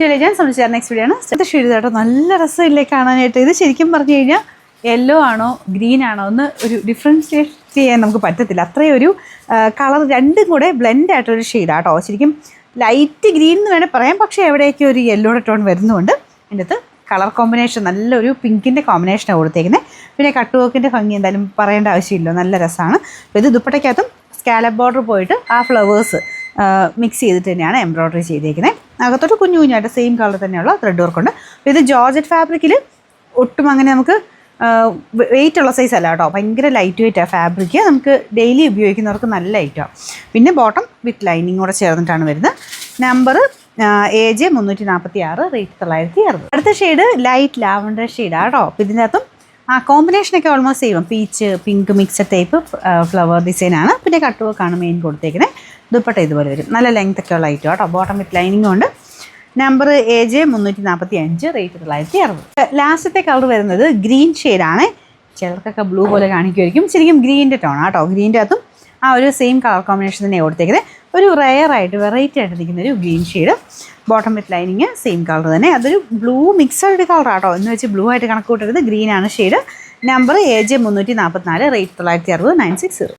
ഞാൻ സംബന്ധിച്ച next video ആണ്. അടുത്ത ഷെയ്ഡ് കേട്ടോ, നല്ല രസമില്ലേ കാണാനായിട്ട്. ഇത് ശരിക്കും പറഞ്ഞു കഴിഞ്ഞാൽ യെല്ലോ ആണോ ഗ്രീൻ ആണോ എന്ന് ഒരു ഡിഫറൻഷിയേറ്റ് ചെയ്യാൻ നമുക്ക് പറ്റത്തില്ല. അത്രയും ഒരു കളർ രണ്ടും കൂടെ ബ്ലെൻഡ് ആയിട്ടൊരു ഷെയ്ഡാണ് കേട്ടോ. ശരിക്കും ലൈറ്റ് ഗ്രീൻ എന്ന് വേണേൽ പറയാം, പക്ഷേ എവിടെയൊക്കെ ഒരു യെല്ലോയുടെ ടോൺ വരുന്നുണ്ട്. അതിൻ്റെ അകത്ത് കളർ കോമ്പിനേഷൻ നല്ലൊരു പിങ്കിൻ്റെ കോമ്പിനേഷനാണ് കൊടുത്തേക്കുന്നത്. പിന്നെ കട്ട് വർക്കിൻ്റെ ഭംഗി എന്തായാലും പറയേണ്ട ആവശ്യമില്ല, നല്ല രസമാണ്. അപ്പോൾ ഇത് ദുപ്പട്ടയ്ക്കകത്തും സ്കാലപ്പ് ബോർഡർ പോയിട്ട് ആ ഫ്ലവേഴ്സ് മിക്സ് ചെയ്തിട്ട് തന്നെയാണ് എംബ്രോയ്ഡറി ചെയ്തേക്കുന്നത്. അകത്തോട്ട് കുഞ്ഞു കുഞ്ഞായിട്ട് സെയിം കളർ തന്നെയുള്ള ത്രെഡ് വർക്കുണ്ട്. അപ്പോൾ ഇത് ജോർജറ്റ് ഫാബ്രിക്കിൽ ഒട്ടും അങ്ങനെ നമുക്ക് വെയിറ്റ് ഉള്ള സൈസ് അല്ല കേട്ടോ, ഭയങ്കര ലൈറ്റ് വെയിറ്റാണ് ഫാബ്രിക്. നമുക്ക് ഡെയിലി ഉപയോഗിക്കുന്നവർക്ക് നല്ല ലൈറ്റാണ്. പിന്നെ ബോട്ടം വിത്ത് ലൈനിങ് കൂടെ ചേർന്നിട്ടാണ് വരുന്നത്. Number AJ 346, rate 960. അടുത്ത ഷെയ്ഡ് ലൈറ്റ് ലാവൻഡർ ഷെയ്ഡാണ് കേട്ടോ. അപ്പോൾ ഇതിൻ്റെ അകത്തും ആ കോമ്പിനേഷനൊക്കെ almost same, peach pink mixed type flower ഡിസൈനാണ്. പിന്നെ കട്ട് വർക്കാണ് മെയിൻ കൊടുത്തേക്കുന്നത്. ദുപ്പട്ട ഇതുപോലെ വരും, നല്ല ലെങ്ത് ഒക്കെ ഉള്ള ഐറ്റം കേട്ടോ. ബോട്ടം വിത്ത് ലൈനിങ്ങും ഉണ്ട്. Number AJ 345, rate 960. ലാസ്റ്റത്തെ കളർ വരുന്നത് ഗ്രീൻ ഷെയ്ഡാണ്. ചിലർക്കൊക്കെ ബ്ലൂ പോലെ കാണിക്കുമായിരിക്കും, ശരിക്കും ഗ്രീൻ്റെ ടോണാണ് കേട്ടോ. ഗ്രീൻ്റെ അകത്തും ആ ഒരു സെയിം കളർ കോമ്പിനേഷൻ തന്നെയാണ് കൊടുത്തേക്കുന്നത്. ഒരു റെയർ ആയിട്ട് വെറൈറ്റി ആയിട്ട് നിൽക്കുന്ന ഒരു green shade. Bottom with lining same colour തന്നെ. അതൊരു ബ്ലൂ മിക്സഡ് കളറാണ് കേട്ടോ, എന്ന് വെച്ച് ബ്ലൂ ആയിട്ട് കണക്ക് കൂട്ടരുത്. ഗ്രീനാണ് ഷെയ്ഡ്. Number AJ 344, rate 960, 960.